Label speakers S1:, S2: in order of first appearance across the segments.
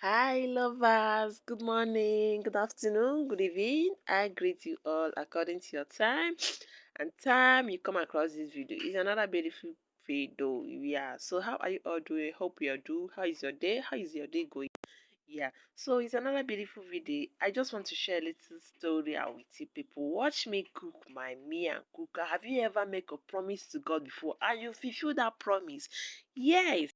S1: Hi, lovers. Good morning, good afternoon, good evening. I greet you all according to your time and time you come across this video. It's another beautiful video. Yeah. So, how are you all doing? Hope you are doing. How is your day? How is your day going? Yeah. So, it's another beautiful video. I just want to share a little story out with you people. Watch me cook my me and cooker. Have you ever make a promise to God before and you fulfill that promise? Yes.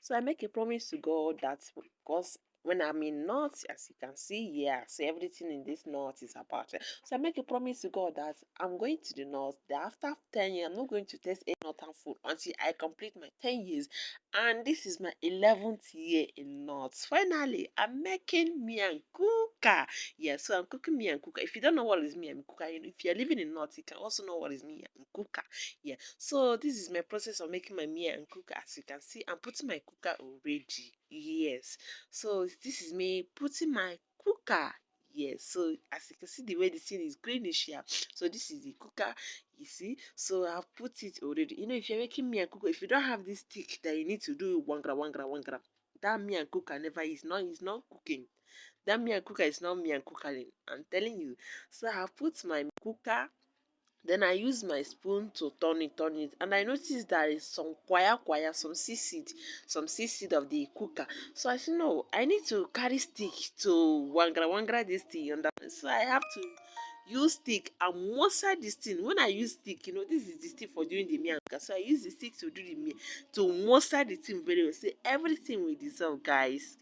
S1: So I make a promise to God that because when I'm in North, as you can see, yeah, so everything in this North is about it. So I make a promise to God that I'm going to the North, that after 10 years, I'm not going to taste any Northern food until I complete my 10 years. And this is my 11th year in North. Finally, I'm making me and kuka. Yeah, so I'm cooking me and kuka. If you don't know what is me and kuka, if you're living in North, you can also know what is me and kuka. Yeah, so this is my process of making my meal and cooker. As you can see, I'm putting my cooker already. Yes, so this is me putting my cooker. Yes, so as you can see, the way the thing is greenish here. So this is the cooker. You see, so I've put it already. If you're making me and cooker, if you don't have this stick that you need to do wangra wangra wangra, that me and cooker never is not cooking. That me and cooker is not me and cooking. I'm telling you. So I've put my cooker, then I use my spoon to turn it, and I noticed there is some kwaya, some seed of the cooker. So I said, no, I need to carry stick to wangra this thing. So I have to use stick and moisture this thing. When I use stick, this is the stick for doing the mianka. So I use the stick to do the to moisture the thing very well. Say everything will dissolve, guys.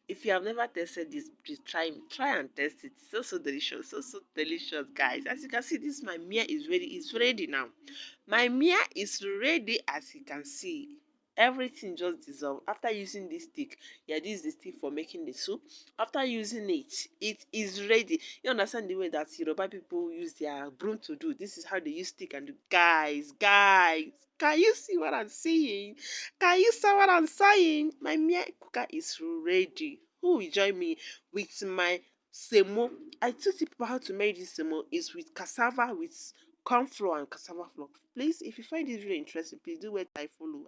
S1: If you have never tasted this, please try and test it. So delicious, so delicious, guys. As you can see, this my meal is ready. It's ready now. My meal is ready, as you can see. Everything just dissolved after using this stick. Yeah, this is the stick for making the soup. After using it, it is ready. You understand the way that Yoruba people use their broom to do? This is how they use stick and do. Guys, can you see what I'm saying? Can you see what I'm saying? My meal cooker is ready. Who will join me with my semo? I teach people how to make this semo. Is with cassava, with corn flour and cassava flour. Please, if you find this really interesting, please do wait I follow.